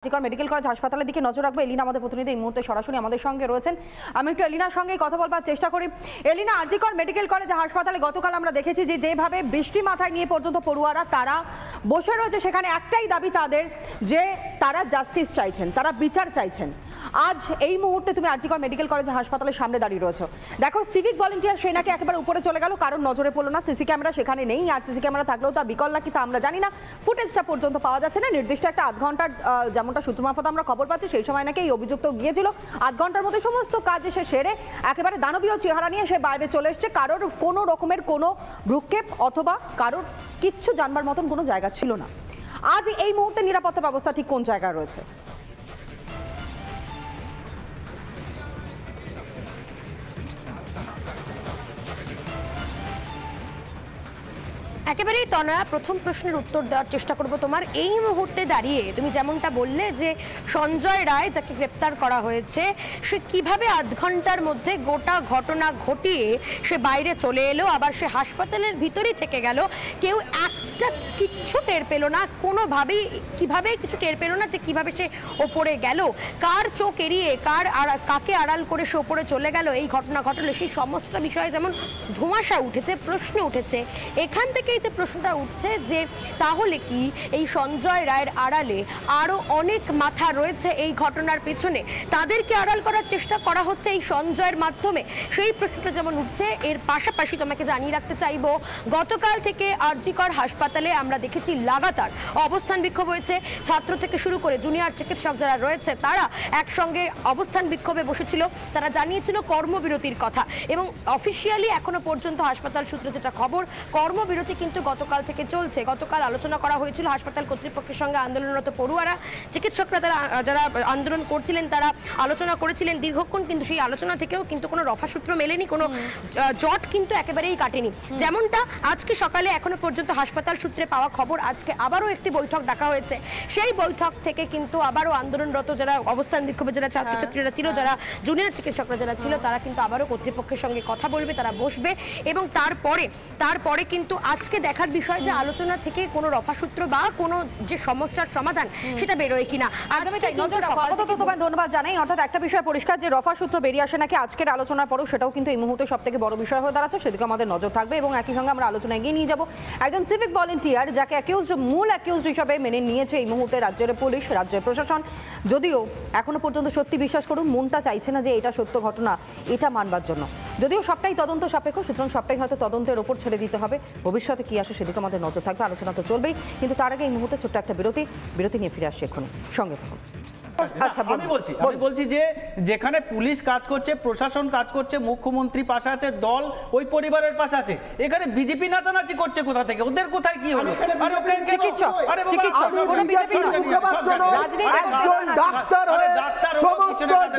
Medical college হাসপাতালের দিকে নজর রাখবো। এলিনা আমাদের প্রতিনিধি এই মুহূর্তে সরাসরি আমাদের সঙ্গে রয়েছেন। আমি একটু এলিনার সঙ্গে কথা বলবার চেষ্টা করি। এলিনা, আরজিকর মেডিকেল কলেজ হাসপাতালে গতকাল আমরা দেখেছি যে যেভাবে বৃষ্টি মাথায় নিয়ে পর্যন্ত পড়ুয়ারা তারা বসে রয়েছে, সেখানে একটাই দাবি তাদের যে তারা জাস্টিস চাইছেন, তারা বিচার চাইছেন। আজ এই মুহূর্তে তুমি আরজিকর মেডিকেল কলেজ হাসপাতালের সামনে দাঁড়িয়ে রয়েছো। দেখো, সিভিক ভলেন্টিয়ার সেই নাকি একেবারে উপরে চলে গেল, কারণ নজরে পড়লো না, সিসি ক্যামেরা সেখানে নেই। আর সিসি ক্যামেরা থাকলেও তা বিকল নাকি তা আমরা জানি না, ফুটেজটা পর্যন্ত পাওয়া যাচ্ছে না। নির্দিষ্ট একটা আধ ঘন্টার যেমনটা সূত্র মারফত আমরা খবর পাচ্ছি, সেই সময় নাকি এই অভিযুক্ত গিয়েছিল, আধ ঘন্টার মধ্যে সমস্ত কাজ সে সেরে একেবারে দানবীয় চেহারা নিয়ে সে বাইরে চলে এসছে। কারোর কোনো রকমের কোনো ভ্রুক্ষেপ অথবা কারোর কিচ্ছু জানবার মতন কোনো জায়গা ছিল না। আজ এই মুহূর্তে নিরাপত্তা ব্যবস্থা ঠিক কোন জায়গায় রয়েছে? একেবারেই তনয়া, প্রথম প্রশ্নের উত্তর দেওয়ার চেষ্টা করব তোমার। এই মুহূর্তে দাঁড়িয়ে তুমি যেমনটা বললে যে সঞ্জয় রায় যাকে গ্রেপ্তার করা হয়েছে, সে কিভাবে আধ ঘন্টার মধ্যে গোটা ঘটনা ঘটিয়ে সে বাইরে চলে এলো, আবার সে হাসপাতালের ভিতরেই থেকে গেল, কেউ একটা কিচ্ছু টের পেল না, কোনোভাবেই কিভাবে কিছু টের পেল না যে কিভাবে সে ওপরে গেল, কার চোখ এড়িয়ে কাকে আড়াল করে সে ওপরে চলে গেল, এই ঘটনা ঘটলো, সেই সমস্ত বিষয়ে যেমন ধোঁয়াশা উঠেছে, প্রশ্ন উঠেছে। এখান থেকে যে প্রশ্নটা উঠছে যে তাহলে কি এই সঞ্জয় রায়ের আড়ালে আরো অনেক মাথা রয়েছে এই ঘটনার পেছনে, তাদেরকে আড়াল করার চেষ্টা করা হচ্ছে এই সঞ্জয়ের মাধ্যমে, সেই প্রশ্নটা যেমন উঠছে। এর পাশাপাশি তোমাকে জানিয়ে রাখতে চাইবো, গতকাল থেকে আরজিকর হাসপাতালে আমরা দেখেছি লাগাতার অবস্থান বিক্ষোভ হয়েছে। ছাত্র থেকে শুরু করে জুনিয়র চিকিৎসক যারা রয়েছে তারা একসঙ্গে অবস্থান বিক্ষোভে বসেছিল, তারা জানিয়েছিল কর্মবিরতির কথা, এবং অফিসিয়ালি এখনো পর্যন্ত হাসপাতাল সূত্রে যেটা খবর, কর্মবিরতি কিন্তু গতকাল থেকে চলছে। গতকাল আলোচনা করা হয়েছিল হাসপাতাল কর্তৃপক্ষের সঙ্গে আন্দোলনরত পড়ুয়ারা, চিকিৎসকরা যারা আন্দোলন করছিলেন তারা আলোচনা করেছিলেন দীর্ঘক্ষণ, কিন্তু সেই আলোচনা থেকেও কিন্তু কোনো রফাসূত্র মেলেনি, কোনো জট কিন্তু একেবারেই কাটেনি। যেমনটা আজকে সকালে এখনো পর্যন্ত হাসপাতাল সূত্রে পাওয়া খবর, আজকে আবারও একটি বৈঠক ডাকা হয়েছে। সেই বৈঠক থেকে কিন্তু আবারও আন্দোলনরত যারা অবস্থান বিক্ষোভে যারা ছাত্রছাত্রীরা ছিল, যারা জুনিয়র চিকিৎসকরা যারা ছিল, তারা কিন্তু আবারও কর্তৃপক্ষের সঙ্গে কথা বলবে, তারা বসবে, এবং তারপরে কিন্তু আজকে দেখার বিষয় যে আলোচনা থেকে কোনো রফাসূত্র বা কোনো যে সমস্যার সমাধান সেটা বেরোয় কিনা। ধন্যবাদ জানাই। অর্থাৎ একটা বিষয় পরিষ্কার যে রফাসূত্র বেরিয়ে আসে নাকি আজকের আলোচনার পরেও, সেটাও কিন্তু এই মুহূর্তে সব থেকে বড় বিষয় হয়ে দাঁড়াচ্ছে, সেদিকে আমাদের নজর থাকবে। এবং একই সঙ্গে আমরা আলোচনা এগিয়ে নিয়ে যাবো একজন সিভিক ভলেন্টিয়ার যাকে মূল অ্যাকিউজড হিসাবে মেনে নিয়েছে এই মুহূর্তে রাজ্যের পুলিশ, রাজ্যের প্রশাসন। যদিও এখনো পর্যন্ত সত্যি বিশ্বাস করুন, মনটা চাইছে না যে এটা সত্য ঘটনা, এটা মানবার জন্য। যদিও সবটাই তদন্ত সাপেক্ষ, সুতরাং সবটাই হয়তো তদন্তের ওপর ছেড়ে দিতে হবে। ভবিষ্যতে কি আসে সেদিকে আমাদের নজর থাকবে, আলোচনা তো চলবেই। কিন্তু তার আগে এই মুহূর্তে ছোট্ট একটা বিরতি নিয়ে ফিরে আসছে এক্ষুনি, সঙ্গে থাকুন। আচ্ছা, আমি বলছি যে যেখানে পুলিশ কাজ করছে, প্রশাসন কাজ করছে, মুখ্যমন্ত্রী পাশে আছে, দল ওই পরিবারের পাশে আছে, এখানে বিজেপি নাচানাচি করছে কোথা থেকে? ওদের কোথায় কি হলো?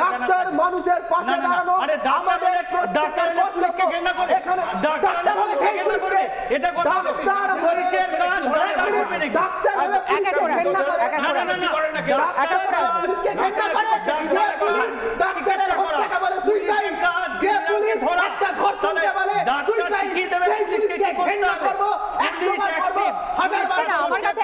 ডাক্তার মানুষের পাশে দাঁড়ানো, আমাদের প্রত্যেকের পুলিশকে ঘৃণা করে, ডাক্তার পুলিশকে এটা কথা ডাক্তার পুলিশের কাজ, ডাক্তার পুলিশকে ঘৃণা করে, যে পুলিশ ডাক্তারের হত্যাকে বলে সুইসাইড, যে পুলিশ একটা ধর্ষণকে বলে সুইসাইড, সেই পুলিশকে ঘৃণা করব, 100 বার করব, 1000 বার। আমার কাছে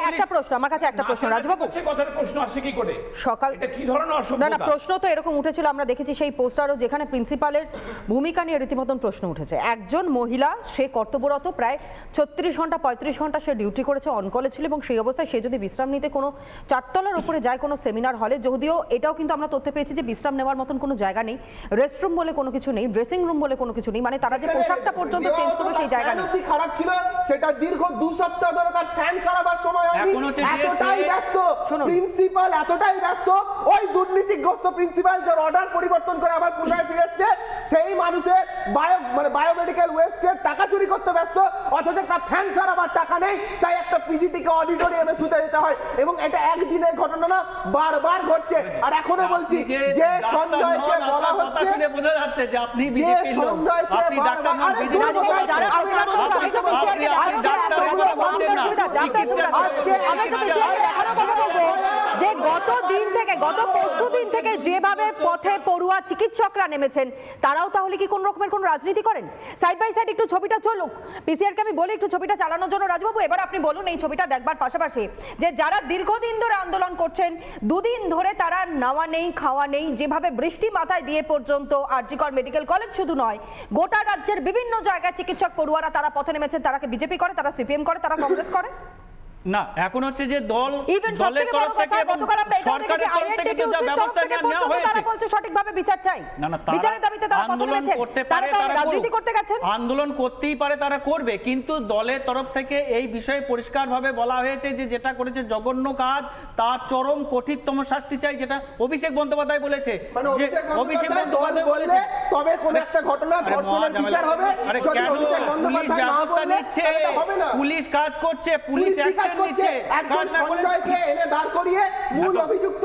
একটা প্রশ্ন রাজবাবু, কথার প্রশ্ন আসে কি করে সকাল এটা কি ধরনের অসভ্যতা? না, প্রশ্ন তো এরকম উঠেছিল, আমরা দেখেছি সেই পোস্টারও, যেখানে প্রিন্সিপালের ভূমিকা নিয়ে রীতিমতন প্রশ্ন উঠেছে। একজন মহিলা, সে কর্তব্যরত, প্রায় 36 ঘন্টা 35 ঘন্টা সে ডিউটি করেছে, অনকলে ছিল, এবং সেই অবস্থায় সে যদি বিশ্রাম নিতে কোনো চারতলার উপরে যায় কোনো সেমিনার হলে, যদিও এটাও কিন্তু আমরা তথ্য পেয়েছি যে বিশ্রাম নেওয়ার মতন কোনো জায়গা নেই, রেস্টরুম বলে কোনো কিছু নেই, ড্রেসিং রুম বলে কোনো কিছু নেই, মানে তারা যে পোশাকটা পর্যন্ত চেঞ্জ করবে সেই জায়গা নেই। খারাপ ছিল, সেটা দীর্ঘ 2 সপ্তাহ ধরে তার ফ্যান সারাবার সময় হয়নি, এতটাই ব্যস্ত প্রিন্সিপাল, এতটাই ব্যস্ত, ওই দুর্নীতিগ্রস্ত প্রিন্সিপাল যার অর্ডার পরিবর্তন করে আবার পুনরায় ফিরে এসেছে, সেই মানুষের বায়োমেডিক্যাল ওয়েস্টের টাকা চুরি করতে ব্যস্ত, অথচ একটা ফ্যান সারাবার টাকা নেই, তাই একটা পিজিটিকে অডিটোরিয়ামে শুতে যেতে হয়। এবং এটা একদিনের ঘটনা না, বারবার ঘটছে। আর এখনো বলছি যে সঞ্জয়কে বলা হচ্ছে, শুনে বোঝা যাচ্ছে যে আপনি বিজেপির লোক, আপনি ডাক্তার নন, বিজেপি যারা প্রতিবাদ করছে, আমি তো বিসিআরকে দেখানো কথা বলবো যে গত পরশু দিন থেকে যেভাবে পথে পড়ুয়া চিকিৎসকরা নেমেছেন, তারাও তাহলে কি কোন রকমের কোন রাজনীতি করেন? সাইড বাই সাইড একটু ছবিটা চলুক, পিসিআরকে আমি বলি একটু ছবিটা চালানোর জন্য। রাজবাবু, এবার আপনি বলুন এই ছবিটা দেখবার পাশাপাশি যে যারা দীর্ঘদিন ধরে আন্দোলন করছেন, দুদিন ধরে তারা নাওয়া নেই খাওয়া নেই, যেভাবে বৃষ্টি মাথায় দিয়ে পর্যন্ত আরজি কর মেডিকেল কলেজ শুধু নয়, গোটা রাজ্যের বিভিন্ন জায়গায় চিকিৎসক পড়ুয়ারা তারা পথে নেমেছেন। তারা কি বিজেপি করে, তারা সিপিএম করে, তারা কংগ্রেস করে? না, এখন হচ্ছে যে দলের তরফ থেকে সরকারের তরফ থেকে যা ব্যবস্থা নেওয়া হয়েছে, তারা বলছে সঠিকভাবে বিচার চাই। বিচারের দাবিতে তারা পথে নেমেছেন, তারা রাজনীতি করতে গেছেন। আন্দোলন করতেই পারে, তারা করবে, কিন্তু দলের তরফ থেকে এই বিষয়ে পরিষ্কারভাবে বলা হয়েছে যে যেটা করেছে জঘন্য কাজ, তার চরম কঠিনতম শাস্তি চাই, যেটা অভিষেক বন্দ্যোপাধ্যায় বলেছে। অভিষেক বন্দ্যোপাধ্যায় বলেছে তবে কোন একটা ঘটনা ধর্ষণের বিচার হবে। যদি অভিষেক বন্দ্যোপাধ্যায় না বলে তাহলে হবে না। পুলিশ কাজ করছে, পুলিশ অ্যাকশন নিচ্ছে, একজন সঞ্জয়কে এনে দাঁড় করিয়ে মূল অভিযুক্ত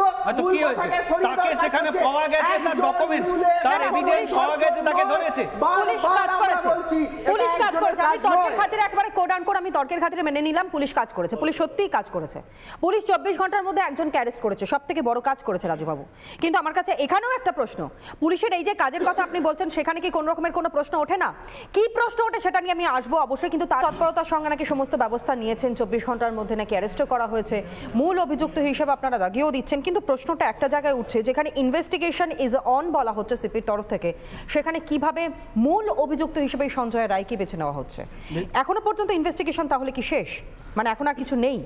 কি হয়েছে, তাকে সেখানে পাওয়া গেছে, তার ডকুমেন্টস, তার এভিডেন্স পাওয়া গেছে, তাকে ধরেছে। পুলিশ কাজ করেছে, পুলিশ কাজ করেছে। আমি তর্কের খাতিরে একবারে কোড আন কোড আমি তর্কের খাতিরে মেনে নিলাম, পুলিশ কাজ করেছে, পুলিশ সত্যিই কাজ করেছে। পুলিশ 24 ঘন্টার মধ্যে একজনকে অ্যারেস্ট করেছে, সবথেকে বড় কাজ করেছে রাজুবাবু। কিন্তু আমার কাছে এখানেও একটা প্রশ্ন, পুলিশের এই যে কাজের কথা আপনি বলছেন, সেখানে কি কোন রকমের কোনো প্রশ্ন ওঠে না? কি প্রশ্ন ওঠে সেটা নিয়ে আমি আসবো অবশ্যই, কিন্তু তার তৎপরতার সঙ্গে নাকি সমস্ত ব্যবস্থা নিয়েছেন, 24 ঘন্টার মধ্যে নাকি অ্যারেস্টও করা হয়েছে, মূল অভিযুক্ত হিসেবে আপনারা দাগিয়েও দিচ্ছেন। কিন্তু প্রশ্নটা একটা জায়গায় উঠছে, যেখানে ইনভেস্টিগেশন ইজ অন বলা হচ্ছে সিপির তরফ থেকে, সেখানে কিভাবে মূল অভিযুক্ত হিসেবে সঞ্জয় রায়কে বেছে নেওয়া হচ্ছে? এখনো পর্যন্ত ইনভেস্টিগেশন তাহলে কি শেষ, মানে এখন আর কিছু নেই?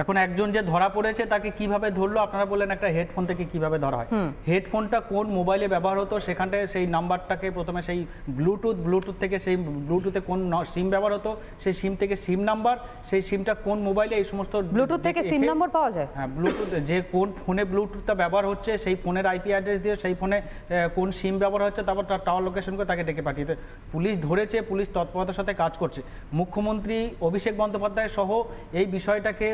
এখন একজন যে ধরা পড়েছে তাকে কিভাবে ধরলো? আপনারা বললেন একটা হেডফোন থেকে কিভাবে ধরা হয়, হেডফোনটা কোন মোবাইলে ব্যবহার হতো, সেখানটায় সেই নাম্বারটাকে প্রথমে সেই ব্লুটুথ থেকে সেই ব্লুটুথে কোন সিম ব্যবহার হতো, সেই সিম থেকে সিম নাম্বার, সেই সিমটা কোন মোবাইলে, এই সমস্ত ব্লুটুথ থেকে সিম নাম্বার পাওয়া যায়। হ্যাঁ, ব্লুটুথ যে কোন ফোনে ব্লুটুথটা ব্যবহার হচ্ছে, সেই ফোনের আইপি অ্যাড্রেস দিয়ে সেই ফোনে কোন সিম ব্যবহার হচ্ছে, তারপর তার টাওয়ার লোকেশন করে তাকে ডেকে পাঠিয়ে পুলিশ ধরেছে, পুলিশ তৎপরতার সাথে কাজ করছে। মুখ্যমন্ত্রী অভিষেক বন্দ্যোপাধ্যায় সহ এই বিষয়টাকে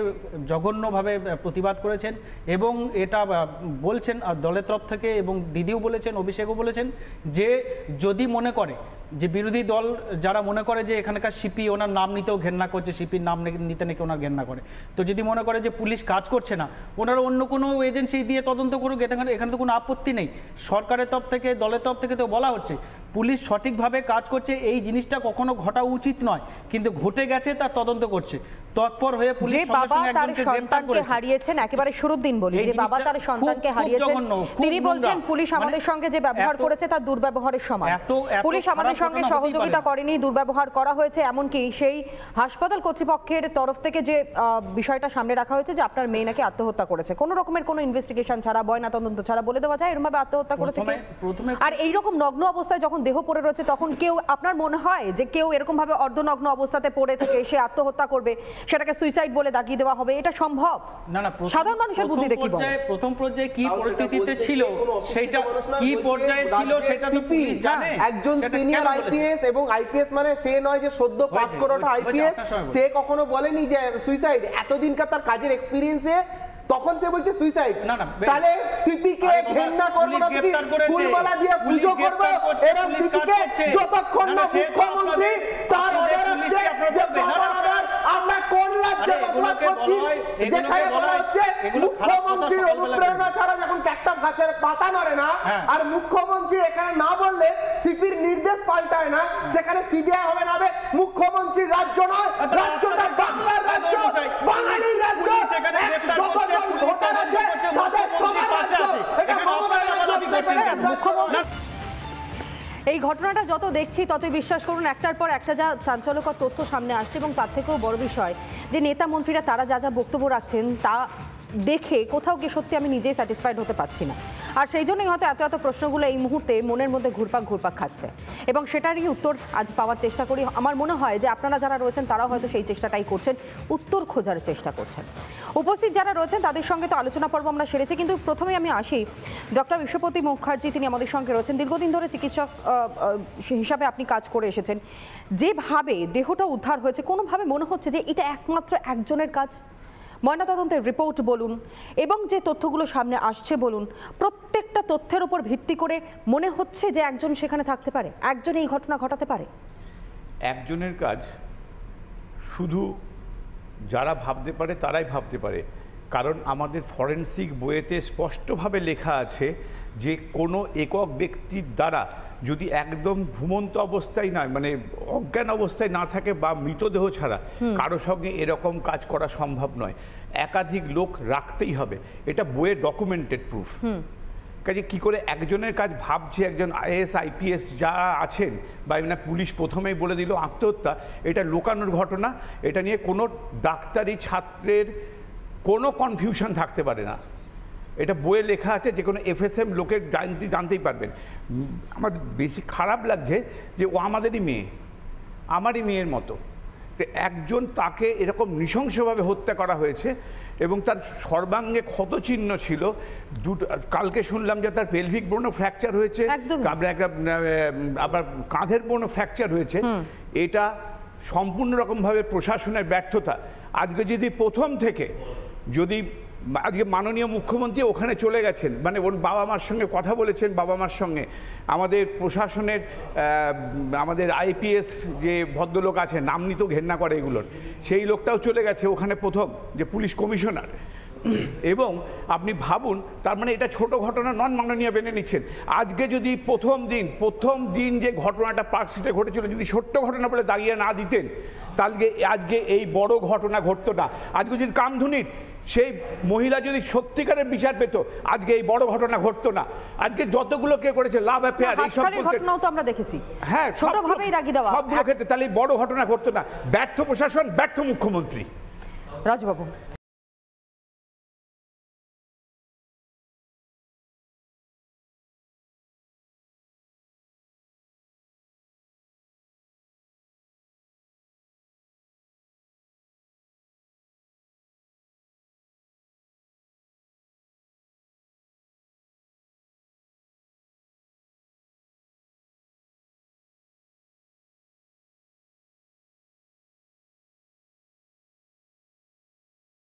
জঘন্যভাবে প্রতিবাদ করেছেন এবং এটা বলছেন দলের তরফ থেকে, এবং দিদিও বলেছেন, অভিষেকও বলেছেন যে যদি মনে করে যে বিরোধী দল যারা মনে করে যে এখানকার সিপি ওনার নাম নিতেও ঘেন্না করছে, সিপির নাম নিতে নাকি ওনার ঘেন্না করে, তো যদি মনে করে যে পুলিশ কাজ করছে না, ওনারা অন্য কোনো এজেন্সি দিয়ে তদন্ত করুক, এখানে তো কোনো আপত্তি নেই। সরকারের তরফ থেকে, দলের তরফ থেকে তো বলা হচ্ছে পুলিশ সঠিকভাবে কাজ করছে, এই জিনিসটা কখনো ঘটা উচিত নয়, কিন্তু ঘটে গেছে, তার তদন্ত করছে। তৎপর হয়ে পুলিশ সন্তানকে হারিয়েছেন, একেবারে শুরুর দিন বলি যে বাবা তার সন্তানকে হারিয়েছেন, তিনি বলছেন পুলিশ আমাদের সঙ্গে যে ব্যবহার করেছে তার দুর্ব্যবহারের সমান, পুলিশ আমাদের সঙ্গে সহযোগিতা করেনি, দুর্ব্যবহার করা হয়েছে। এমনকি সেই হাসপাতাল কর্তৃপক্ষের তরফ থেকে যে বিষয়টা সামনে রাখা হয়েছে যে আপনার মেয়ে নাকি আত্মহত্যা করেছে, কোনো রকমের কোনো ইনভেস্টিগেশন ছাড়া, বয়না তদন্ত ছাড়া বলে দেওয়া যায় এরকম ভাবে আত্মহত্যা করেছে। আর এইরকম নগ্ন অবস্থায় যখন দেহ পড়ে রয়েছে, তখন কেউ, আপনার মনে হয় যে কেউ এরকম ভাবে অর্ধনগ্ন অবস্থাতে পড়ে থেকে সে আত্মহত্যা করবে, সেটাকে সুইসাইড বলে দাগিয়ে দেওয়া হবে? এটা সম্ভব? না না, সাধারণ মানুষের বুদ্ধিতে কি বলে? প্রথম পর্যায়ে কি পরিস্থিতিতে ছিল, সেটা কি পর্যায়ে ছিল সেটা তো পুলিশ জানে। একজন সিনিয়র আইপিএস, এবং আইপিএস মানে সে নয় যে সদ্য পাস করে ওঠা আইপিএস, সে কখনো বলেনি যে সুইসাইড। এতদিনকার তার কাজের এক্সপেরিয়েন্সে তখন সে বলছে সুইসাইড। তাহলে সিপি কে ঘেন্না করবো না, ফুলমালা দিয়ে পুজো করবো, এরকম সিপি কে যতক্ষণ না মুখ্যমন্ত্রী তার অর্ডার আসছে যে বাবার অর্ডার, আমরা কোন রাজ্যে বসবাস করছি যেখানে বলা হচ্ছে মুখ্যমন্ত্রীর অনুপ্রেরণা ছাড়া যখন একটা গাছের পাতা নড়ে না, আর মুখ্যমন্ত্রী এখানে না বললে সিপির নির্দেশ পাল্টায় না, সেখানে সিবিআই হবে না, হবে মুখ্যমন্ত্রীর রাজ্য নয়, রাজ্যটা বাংলার রাজ্য, বাঙালির রাজ্য। সেখানে এই ঘটনাটা যত দেখছি ততই বিশ্বাস করুন একটার পর একটা যা চাঞ্চল্যকর তথ্য সামনে আসছে, এবং তার থেকেও বড় বিষয় যে নেতা মন্ত্রীরা তারা যা যা বক্তব্য রাখছেন তা দেখে কোথাও গিয়ে সত্যি আমি নিজেই স্যাটিসফাইড হতে পারছি না। আর সেই জন্যই হয়তো এত এত প্রশ্নগুলো এই মুহূর্তে মনের মধ্যে ঘুরপাক খাচ্ছে, এবং সেটারই উত্তর আজ পাওয়ার চেষ্টা করি। আমার মনে হয় যে আপনারা যারা রয়েছেন তারাও হয়তো সেই চেষ্টাটাই করছেন, উত্তর খোঁজার চেষ্টা করছেন। উপস্থিত যারা রয়েছেন তাদের সঙ্গে তো আলোচনা পর্ব আমরা সেরেছি, কিন্তু প্রথমেই আমি আসি ডক্টর বিশ্বপতি মুখার্জি, তিনি আমাদের সঙ্গে রয়েছেন। দীর্ঘদিন ধরে চিকিৎসক হিসাবে আপনি কাজ করে এসেছেন, যেভাবে দেহটা উদ্ধার হয়েছে কোনোভাবে মনে হচ্ছে যে এটা একমাত্র একজনের কাজ? ময়নাতদন্তের রিপোর্ট বলুন এবং যে তথ্যগুলো সামনে আসছে বলুন, প্রত্যেকটা তথ্যের উপর ভিত্তি করে মনে হচ্ছে যে একজন সেখানে থাকতে পারে, একজন এই ঘটনা ঘটাতে পারে। একজনের কাজ শুধু যারা ভাবতে পারে তারাই ভাবতে পারে, কারণ আমাদের ফরেনসিক বইয়েতে স্পষ্টভাবে লেখা আছে যে কোনো একক ব্যক্তির দ্বারা যদি একদম ঘুমন্ত অবস্থায় নয়, মানে অজ্ঞান অবস্থায় না থাকে বা মৃতদেহ ছাড়া কারো সঙ্গে এরকম কাজ করা সম্ভব নয়। একাধিক লোক রাখতেই হবে, এটা বইয়ে ডকুমেন্টেড প্রুফ। কাজে কী করে একজনের কাজ ভাবছে, একজন আইএস আইপিএস যা আছেন বা এমনি পুলিশ প্রথমেই বলে দিল আত্মহত্যা, এটা লুকানোর ঘটনা। এটা নিয়ে কোনো ডাক্তারি ছাত্রের কোনো কনফিউশন থাকতে পারে না। এটা বইয়ে লেখা আছে, যে কোনো এফএসএম লোকের জানতেই পারবেন। আমার বেশি খারাপ লাগছে যে ও আমাদেরই মেয়ে, আমারই মেয়ের মতো। একজন তাকে এরকম নৃশংসভাবে হত্যা করা হয়েছে এবং তার সর্বাঙ্গে ক্ষতচিহ্ন ছিল। কালকে শুনলাম যে তার পেলভিক বোনও ফ্র্যাকচার হয়েছে, আবার কাঁধের বোনও ফ্র্যাকচার হয়েছে। এটা সম্পূর্ণ রকমভাবে প্রশাসনের ব্যর্থতা। আজকে যদি প্রথম থেকে যদি আজকে মাননীয় মুখ্যমন্ত্রী ওখানে চলে গেছেন, মানে ওর বাবা মার সঙ্গে কথা বলেছেন, বাবা মার সঙ্গে আমাদের প্রশাসনের আমাদের আইপিএস যে ভদ্রলোক আছে, নাম নিতেও ঘেন্না করে এগুলোর, সেই লোকটাও চলে গেছে ওখানে প্রথম, যে পুলিশ কমিশনার। এবং আপনি ভাবুন, তার মানে এটা ছোট ঘটনা নন, মাননীয় মেনে নিচ্ছেন। আজকে যদি প্রথম দিন যে ঘটনাটা পার্ক স্ট্রিটে ঘটেছিল যদি ছোট্ট ঘটনা বলে দাঁড়িয়ে না দিতেন, তাহলে আজকে এই বড় ঘটনা ঘটতো না। আজকে যদি কামধুনির সেই মহিলা যদি সত্যিকারের বিচার পেত, আজকে এই বড় ঘটনা ঘটতো না। আজকে যতগুলো কে করেছে লাভ অ্যাফেয়ার, এই সব ঘটনাও তো আমরা দেখেছি, হ্যাঁ ছোটভাবেই দাগিয়ে দেওয়া, সবগুলো ক্ষেত্রে, তাহলে বড় ঘটনা ঘটতো না। ব্যর্থ প্রশাসন, ব্যর্থ মুখ্যমন্ত্রী। রাজবাবু।